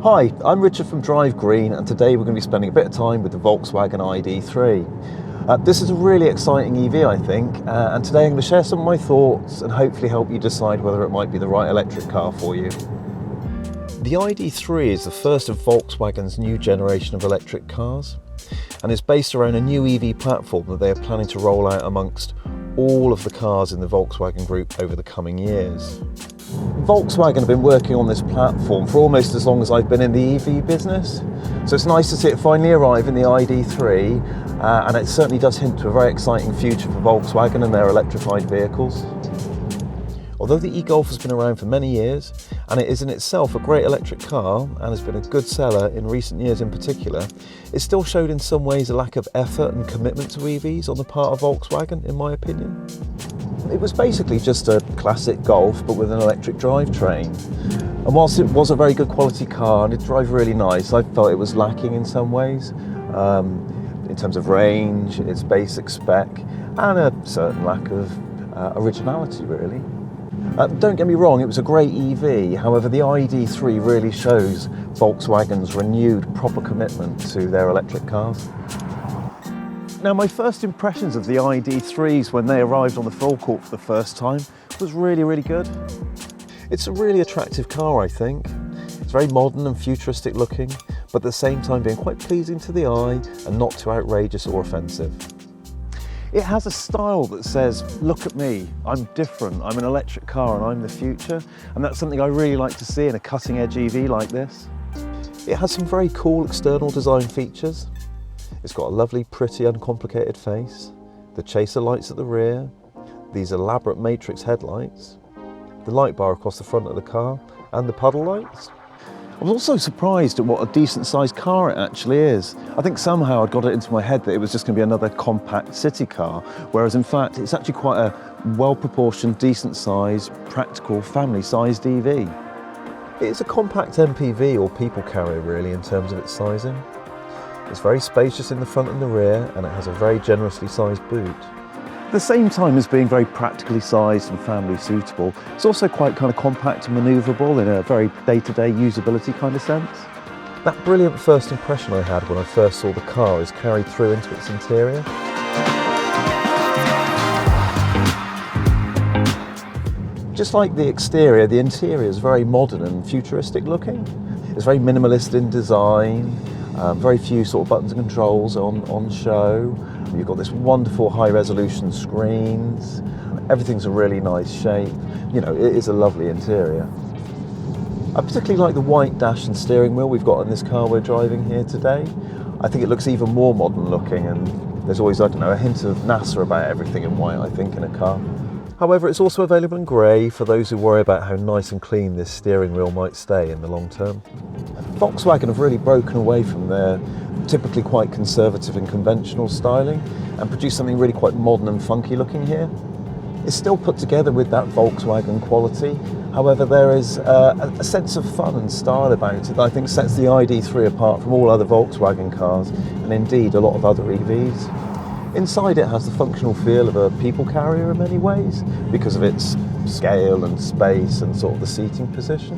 Hi, I'm Richard from Drive Green, and today we're going to be spending a bit of time with the Volkswagen ID3. This is a really exciting EV, I think, and today I'm going to share some of my thoughts and hopefully help you decide whether it might be the right electric car for you. The ID3 is the first of Volkswagen's new generation of electric cars, and is based around a new EV platform that they are planning to roll out amongst all of the cars in the Volkswagen Group over the coming years. Volkswagen have been working on this platform for almost as long as I've been in the EV business, so it's nice to see it finally arrive in the ID3, and it certainly does hint to a very exciting future for Volkswagen and their electrified vehicles. Although the e-Golf has been around for many years, and it is in itself a great electric car and has been a good seller in recent years in particular, it still showed in some ways a lack of effort and commitment to EVs on the part of Volkswagen, in my opinion. It was basically just a classic Golf but with an electric drivetrain. And whilst it was a very good quality car and it drove really nice, I felt it was lacking in some ways, in terms of range, its basic spec, and a certain lack of originality really. Don't get me wrong, it was a great EV, however the ID3 really shows Volkswagen's renewed proper commitment to their electric cars. Now, my first impressions of the ID3s when they arrived on the Forecourt for the first time was really good. It's a really attractive car, I think. It's very modern and futuristic looking, but at the same time being quite pleasing to the eye and not too outrageous or offensive. It has a style that says, look at me, I'm different, I'm an electric car and I'm the future, and that's something I really like to see in a cutting edge EV like this. It has some very cool external design features. It's got a lovely, pretty, uncomplicated face, the chaser lights at the rear, these elaborate matrix headlights, the light bar across the front of the car, and the puddle lights. I was also surprised at what a decent sized car it actually is. I think somehow I'd got it into my head that it was just going to be another compact city car, whereas in fact it's actually quite a well-proportioned, decent sized, practical, family-sized EV. It is a compact MPV or people carrier really in terms of its sizing. It's very spacious in the front and the rear, and it has a very generously sized boot. At the same time as being very practically sized and family suitable, it's also quite kind of compact and manoeuvrable in a very day-to-day usability kind of sense. That brilliant first impression I had when I first saw the car is carried through into its interior. Just like the exterior, the interior is very modern and futuristic looking. It's very minimalist in design, very few sort of buttons and controls on show. You've got this wonderful high-resolution screens. Everything's a really nice shape. You know, it is a lovely interior. I particularly like the white dash and steering wheel we've got in this car we're driving here today. I think it looks even more modern looking, and there's always, I don't know, a hint of NASA about everything in white, I think, in a car. However, it's also available in grey for those who worry about how nice and clean this steering wheel might stay in the long term. Volkswagen have really broken away from their typically quite conservative and conventional styling and produced something really quite modern and funky looking here. It's still put together with that Volkswagen quality, however there is a sense of fun and style about it that I think sets the ID3 apart from all other Volkswagen cars and indeed a lot of other EVs. Inside it has the functional feel of a people carrier in many ways because of its scale and space and sort of the seating position.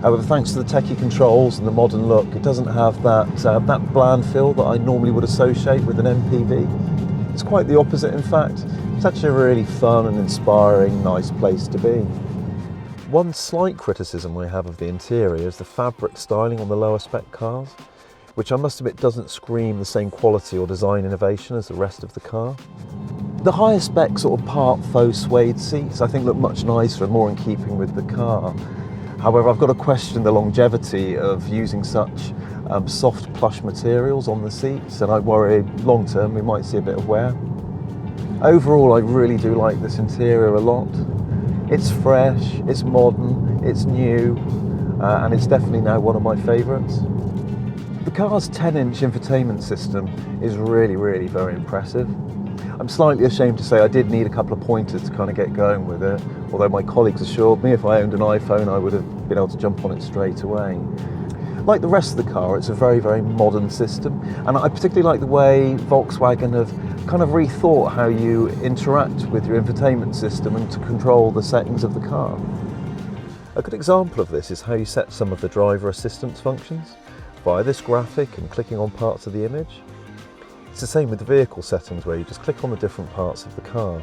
However, thanks to the techie controls and the modern look, it doesn't have that bland feel that I normally would associate with an MPV. It's quite the opposite, in fact. It's actually a really fun and inspiring, nice place to be. One slight criticism I have of the interior is the fabric styling on the lower spec cars, which I must admit doesn't scream the same quality or design innovation as the rest of the car. The higher spec sort of part faux suede seats I think look much nicer and more in keeping with the car. However, I've got to question the longevity of using such soft plush materials on the seats, and I worry long term we might see a bit of wear. Overall, I really do like this interior a lot. It's fresh, it's modern, it's new, and it's definitely now one of my favourites. The car's 10-inch infotainment system is really very impressive. I'm slightly ashamed to say I did need a couple of pointers to kind of get going with it, although my colleagues assured me if I owned an iPhone I would have been able to jump on it straight away. Like the rest of the car, it's a very modern system, and I particularly like the way Volkswagen have kind of rethought how you interact with your infotainment system and to control the settings of the car. A good example of this is how you set some of the driver assistance functions via this graphic and clicking on parts of the image. It's the same with the vehicle settings where you just click on the different parts of the car.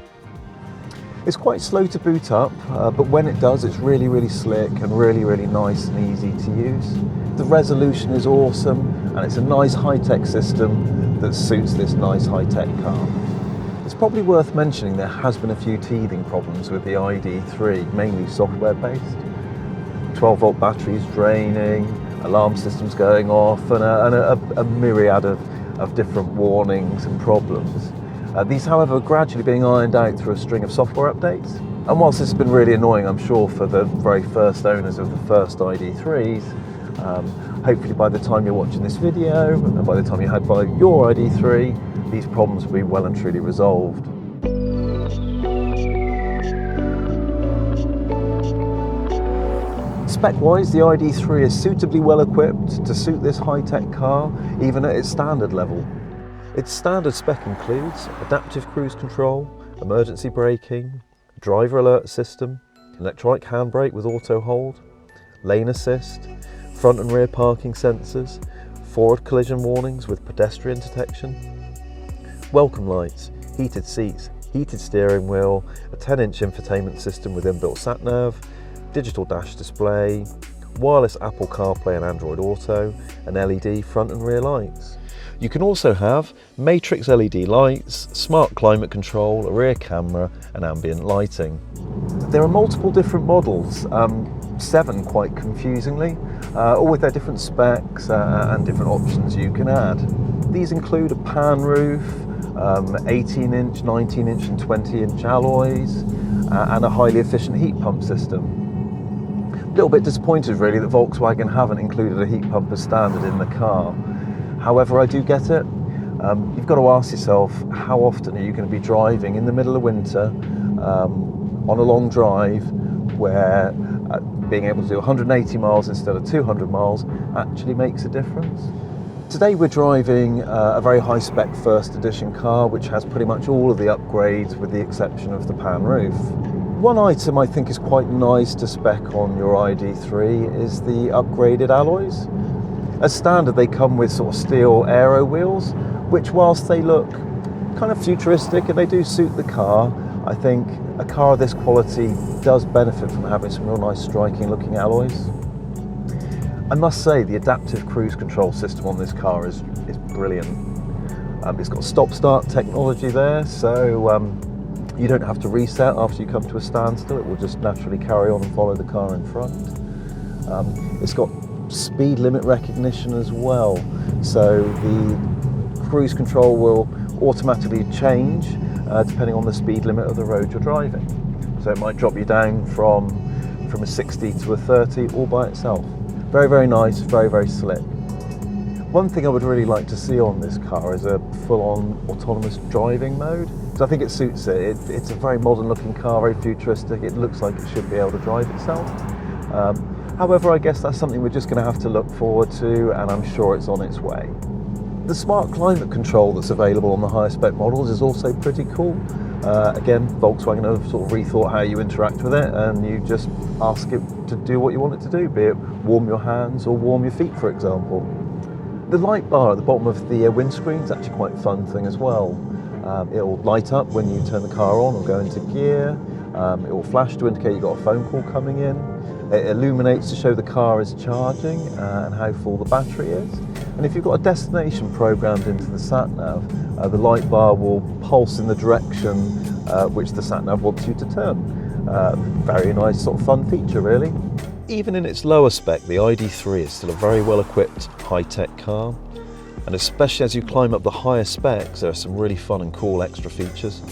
It's quite slow to boot up, but when it does, it's really slick and really nice and easy to use. The resolution is awesome, and it's a nice high-tech system that suits this nice high-tech car. It's probably worth mentioning there has been a few teething problems with the ID3, mainly software-based. 12-volt batteries draining, alarm systems going off, and a myriad of different warnings and problems. These, however, are gradually being ironed out through a string of software updates. And whilst this has been really annoying, I'm sure, for the very first owners of the first ID3s, hopefully by the time you're watching this video, and by the time you had your ID3, these problems will be well and truly resolved. Spec-wise, the ID3 is suitably well equipped to suit this high-tech car, even at its standard level. Its standard spec includes adaptive cruise control, emergency braking, driver alert system, electronic handbrake with auto hold, lane assist, front and rear parking sensors, forward collision warnings with pedestrian detection, welcome lights, heated seats, heated steering wheel, a 10-inch infotainment system with inbuilt sat-nav, digital dash display, wireless Apple CarPlay and Android Auto, and LED front and rear lights. You can also have matrix LED lights, smart climate control, a rear camera and ambient lighting. There are multiple different models, 7 quite confusingly, all with their different specs and different options you can add. These include a pan roof, 18-inch, 19-inch and 20-inch alloys, and a highly efficient heat pump system. A little bit disappointed really that Volkswagen haven't included a heat pump as standard in the car. However, I do get it. You've got to ask yourself, how often are you going to be driving in the middle of winter on a long drive where being able to do 180 miles instead of 200 miles actually makes a difference? Today we're driving a very high-spec first edition car which has pretty much all of the upgrades with the exception of the pan roof. One item I think is quite nice to spec on your ID3 is the upgraded alloys. As standard, they come with sort of steel aero wheels, which whilst they look kind of futuristic and they do suit the car, I think a car of this quality does benefit from having some real nice striking looking alloys. I must say the adaptive cruise control system on this car is brilliant. It's got stop-start technology there, so you don't have to reset after you come to a standstill. It will just naturally carry on and follow the car in front. It's got speed limit recognition as well, so the cruise control will automatically change depending on the speed limit of the road you're driving. So it might drop you down from a 60 to a 30 all by itself. Very nice, very slick. One thing I would really like to see on this car is a full-on autonomous driving mode, because I think it suits it. It's a very modern looking car, very futuristic. It looks like it should be able to drive itself. However, I guess that's something we're just going to have to look forward to, and I'm sure it's on its way. The smart climate control that's available on the higher spec models is also pretty cool. Again, Volkswagen have sort of rethought how you interact with it, and you just ask it to do what you want it to do, be it warm your hands or warm your feet, for example. The light bar at the bottom of the windscreen is actually quite a fun thing as well. It'll light up when you turn the car on or go into gear. It will flash to indicate you've got a phone call coming in. It illuminates to show the car is charging and how full the battery is. And if you've got a destination programmed into the sat-nav, the light bar will pulse in the direction which the sat-nav wants you to turn. Very nice sort of fun feature really. Even in its lower spec, the ID3 is still a very well equipped high-tech car. And especially as you climb up the higher specs, there are some really fun and cool extra features.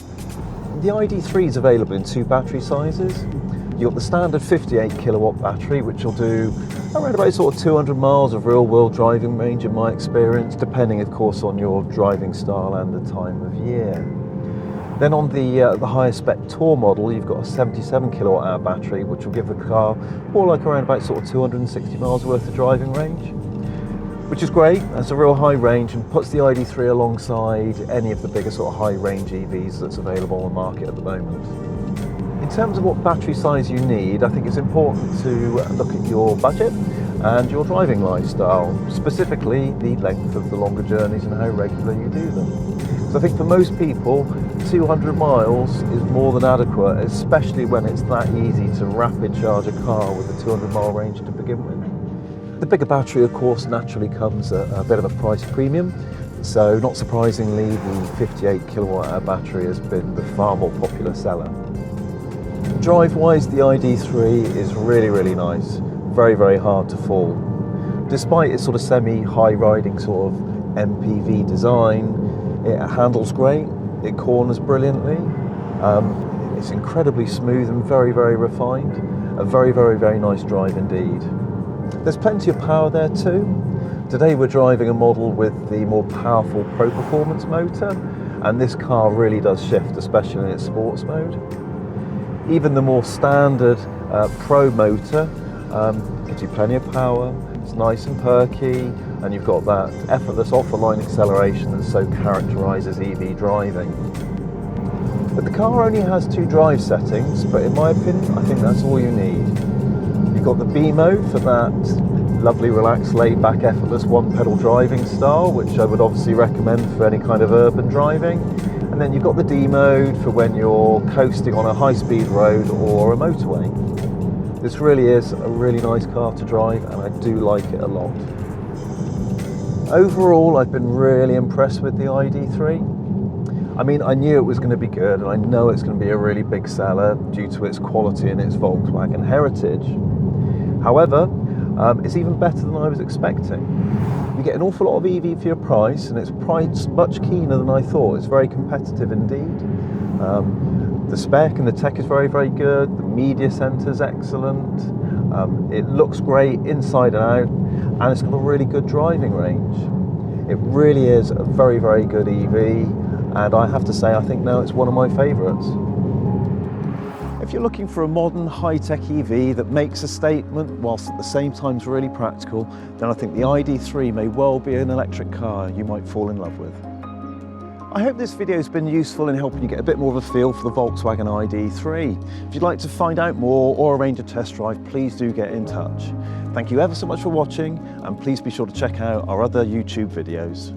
The ID3 is available in 2 battery sizes. You've got the standard 58 kilowatt battery, which will do around about sort of 200 miles of real-world driving range in my experience, depending of course on your driving style and the time of year. Then on the higher spec Tour model, you've got a 77 kilowatt hour battery, which will give the car more like around about sort of 260 miles worth of driving range, which is great. That's a real high range and puts the ID3 alongside any of the bigger sort of high range EVs that's available on the market at the moment. In terms of what battery size you need, I think it's important to look at your budget and your driving lifestyle, specifically the length of the longer journeys and how regular you do them. So I think for most people, 200 miles is more than adequate, especially when it's that easy to rapid charge a car with a 200-mile range to begin with. The bigger battery, of course, naturally comes at a bit of a price premium. So not surprisingly, the 58 kilowatt hour battery has been the far more popular seller. Drive-wise, the ID3 is really, really nice. Very, very hard to fall. Despite its sort of semi-high riding sort of MPV design, it handles great, it corners brilliantly, it's incredibly smooth and very, very refined. A very, very, very nice drive indeed. There's plenty of power there too. Today we're driving a model with the more powerful Pro Performance motor, and this car really does shift, especially in its sports mode. Even the more standard Pro motor gives you plenty of power, it's nice and perky, and you've got that effortless off-the-line acceleration that so characterises EV driving. But the car only has 2 drive settings, but in my opinion, I think that's all you need. You've got the B mode for that lovely, relaxed, laid-back, effortless one-pedal driving style, which I would obviously recommend for any kind of urban driving. And then you've got the D mode for when you're coasting on a high-speed road or a motorway. This really is a really nice car to drive, and I do like it a lot. Overall, I've been really impressed with the ID3. I mean, I knew it was going to be good, and I know it's going to be a really big seller due to its quality and its Volkswagen heritage. However, it's even better than I was expecting. You get an awful lot of EV for your price, and it's priced much keener than I thought. It's very competitive indeed. The spec and the tech is very, very good. The media centre is excellent. It looks great inside and out, and it's got a really good driving range. It really is a very, very good EV, and I have to say, I think now it's one of my favourites. If you're looking for a modern, high-tech EV that makes a statement whilst at the same time is really practical, then I think the ID3 may well be an electric car you might fall in love with. I hope this video has been useful in helping you get a bit more of a feel for the Volkswagen ID3. If you'd like to find out more or arrange a test drive, please do get in touch. Thank you ever so much for watching, and please be sure to check out our other YouTube videos.